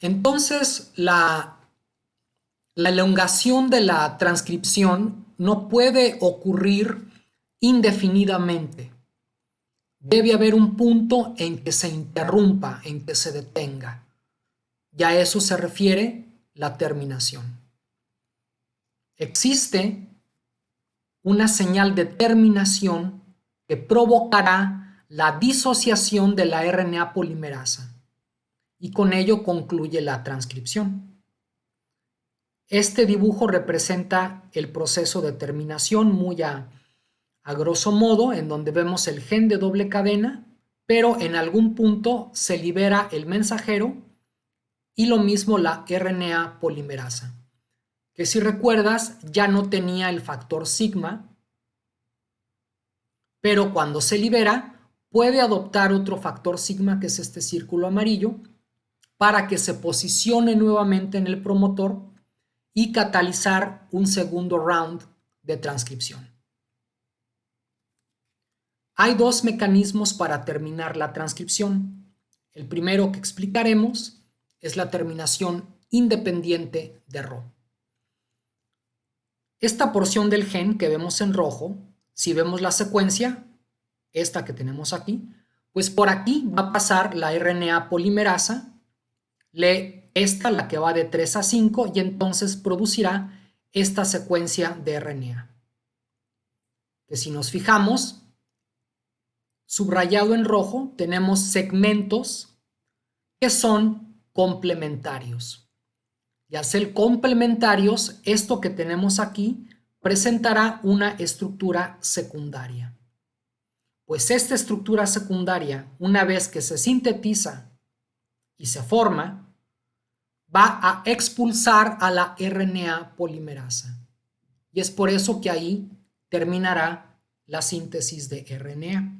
Entonces, la elongación de la transcripción no puede ocurrir indefinidamente. Debe haber un punto en que se interrumpa, en que se detenga. Y a eso se refiere la terminación. Existe una señal de terminación que provocará la disociación de la RNA polimerasa y con ello concluye la transcripción. Este dibujo representa el proceso de terminación muy a grosso modo, en donde vemos el gen de doble cadena, pero en algún punto se libera el mensajero y lo mismo la RNA polimerasa, que si recuerdas ya no tenía el factor sigma, pero cuando se libera puede adoptar otro factor sigma, que es este círculo amarillo, para que se posicione nuevamente en el promotor y catalizar un segundo round de transcripción. Hay dos mecanismos para terminar la transcripción. El primero que explicaremos es la terminación independiente de Rho. Esta porción del gen que vemos en rojo, si vemos la secuencia, esta que tenemos aquí, pues por aquí va a pasar la RNA polimerasa, lee esta, la que va de 3 a 5, y entonces producirá esta secuencia de RNA. Que si nos fijamos, subrayado en rojo, tenemos segmentos que son complementarios. Y al ser complementarios, esto que tenemos aquí presentará una estructura secundaria. Pues esta estructura secundaria, una vez que se sintetiza y se forma, va a expulsar a la RNA polimerasa. Y es por eso que ahí terminará la síntesis de RNA.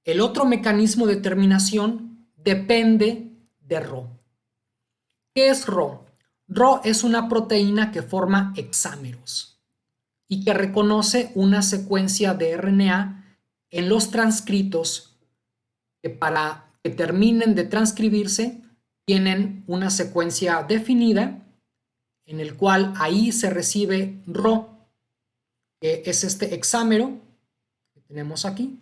El otro mecanismo de terminación depende de Rho. ¿Qué es Rho? Rho es una proteína que forma hexámeros y que reconoce una secuencia de RNA en los transcritos que para que terminen de transcribirse tienen una secuencia definida en el cual ahí se recibe Rho, que es este hexámero que tenemos aquí.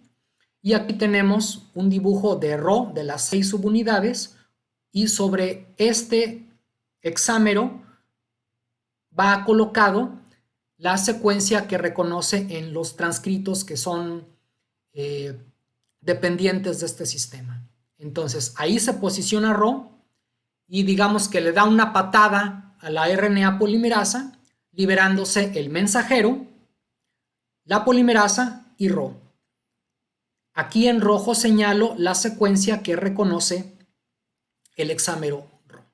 Y aquí tenemos un dibujo de Rho de las 6 subunidades y sobre este hexámero va colocado la secuencia que reconoce en los transcritos que son dependientes de este sistema. Entonces ahí se posiciona Rho y digamos que le da una patada a la RNA polimerasa, liberándose el mensajero, la polimerasa y Rho. Aquí en rojo señalo la secuencia que reconoce el hexámero Rho.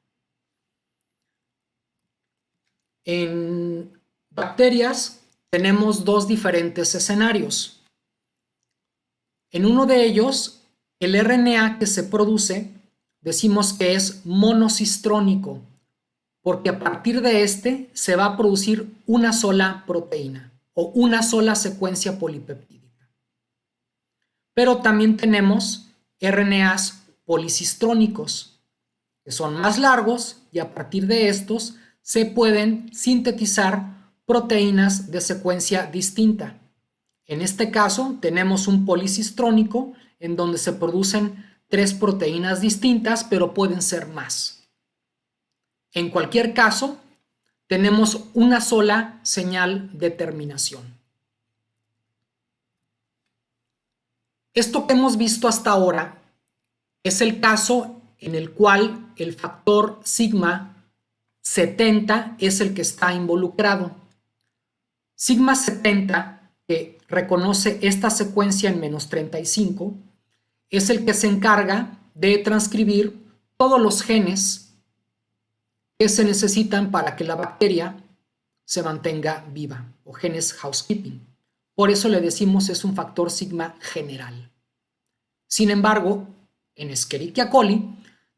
En bacterias tenemos dos diferentes escenarios. En uno de ellos, el RNA que se produce decimos que es monocistrónico, porque a partir de este se va a producir una sola proteína o una sola secuencia polipeptídica. Pero también tenemos RNAs policistrónicos, que son más largos y a partir de estos se pueden sintetizar proteínas de secuencia distinta. En este caso tenemos un policistrónico en donde se producen 3 proteínas distintas, pero pueden ser más. En cualquier caso, tenemos una sola señal de terminación. Esto que hemos visto hasta ahora es el caso en el cual el factor sigma 70 es el que está involucrado. Sigma 70, que reconoce esta secuencia en -35, es el que se encarga de transcribir todos los genes que se necesitan para que la bacteria se mantenga viva, o genes housekeeping. Por eso le decimos es un factor sigma general. Sin embargo, en Escherichia coli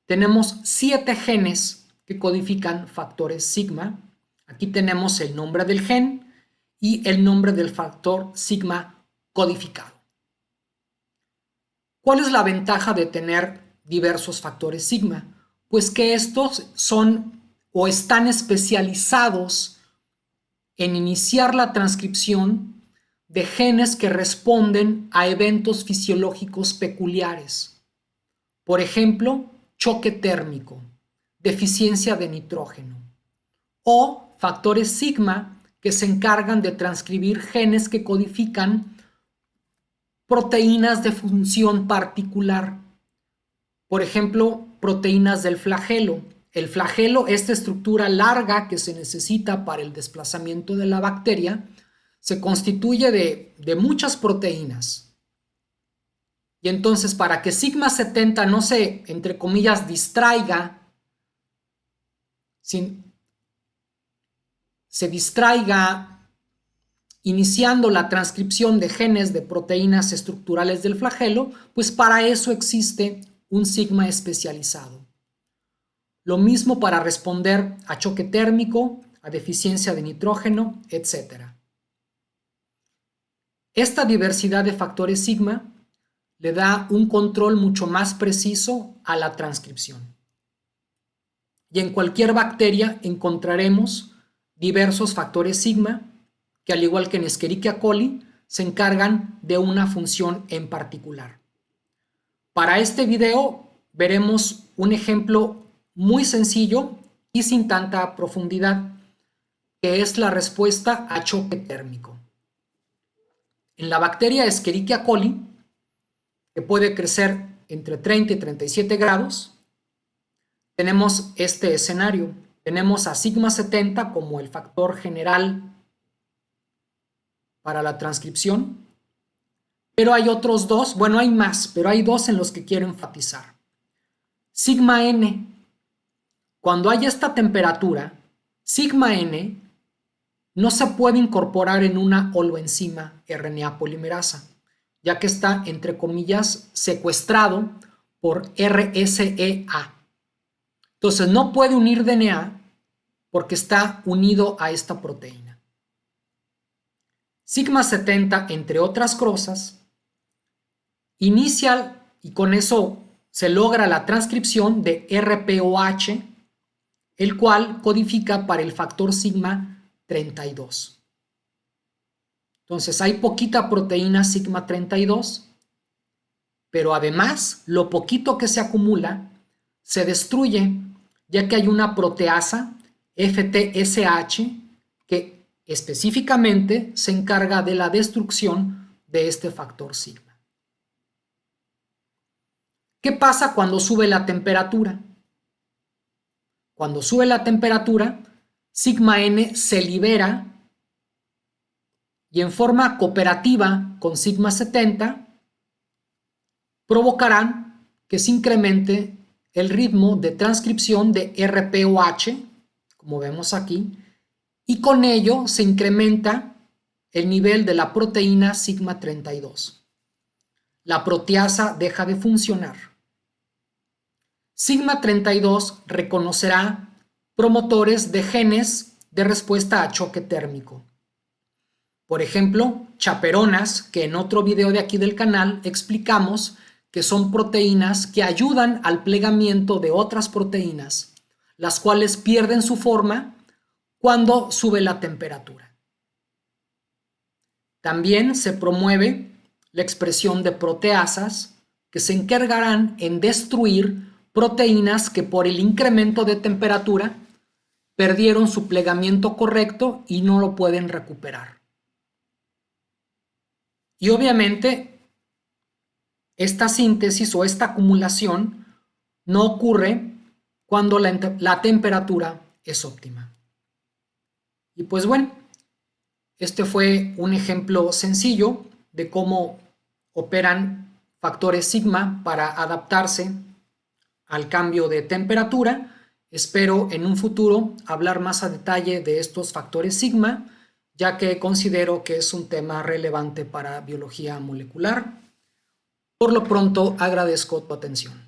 tenemos 7 genes que codifican factores sigma. Aquí tenemos el nombre del gen y el nombre del factor sigma codificado. ¿Cuál es la ventaja de tener diversos factores sigma? Pues que estos son o están especializados en iniciar la transcripción de genes que responden a eventos fisiológicos peculiares. Por ejemplo, choque térmico, deficiencia de nitrógeno, o factores sigma que se encargan de transcribir genes que codifican proteínas de función particular. Por ejemplo, proteínas del flagelo. El flagelo, esta estructura larga que se necesita para el desplazamiento de la bacteria, se constituye de muchas proteínas. Y entonces, para que sigma 70 no se, entre comillas, distraiga, se distraiga iniciando la transcripción de genes de proteínas estructurales del flagelo, pues para eso existe un sigma especializado. Lo mismo para responder a choque térmico, a deficiencia de nitrógeno, etc. Esta diversidad de factores sigma le da un control mucho más preciso a la transcripción. Y en cualquier bacteria encontraremos diversos factores sigma que, al igual que en Escherichia coli, se encargan de una función en particular. Para este video veremos un ejemplo muy sencillo y sin tanta profundidad, que es la respuesta a choque térmico. En la bacteria Escherichia coli, que puede crecer entre 30 y 37 grados, tenemos este escenario. Tenemos a sigma 70 como el factor general para la transcripción, pero hay otros dos, bueno, hay más, pero hay dos en los que quiero enfatizar. Sigma N. Cuando hay esta temperatura, sigma N no se puede incorporar en una holoenzima RNA polimerasa, ya que está, entre comillas, secuestrado por RSEA. Entonces no puede unir DNA porque está unido a esta proteína. Sigma 70, entre otras cosas, inicia y con eso se logra la transcripción de RPOH, el cual codifica para el factor sigma 32. Entonces hay poquita proteína sigma 32, pero además lo poquito que se acumula se destruye, ya que hay una proteasa FTSH que específicamente se encarga de la destrucción de este factor sigma. ¿Qué pasa cuando sube la temperatura? Cuando sube la temperatura, sigma N se libera y en forma cooperativa con sigma 70 provocarán que se incremente el ritmo de transcripción de RPOH, como vemos aquí, y con ello se incrementa el nivel de la proteína sigma 32. La proteasa deja de funcionar. Sigma 32 reconocerá promotores de genes de respuesta a choque térmico. Por ejemplo, chaperonas, que en otro video de aquí del canal explicamos que son proteínas que ayudan al plegamiento de otras proteínas, las cuales pierden su forma cuando sube la temperatura. También se promueve la expresión de proteasas que se encargarán en destruir proteínas que por el incremento de temperatura perdieron su plegamiento correcto y no lo pueden recuperar. Y obviamente esta síntesis o esta acumulación no ocurre cuando la temperatura es óptima. Y pues bueno, este fue un ejemplo sencillo de cómo operan factores sigma para adaptarse al cambio de temperatura. Espero en un futuro hablar más a detalle de estos factores sigma, ya que considero que es un tema relevante para biología molecular. Por lo pronto, agradezco tu atención.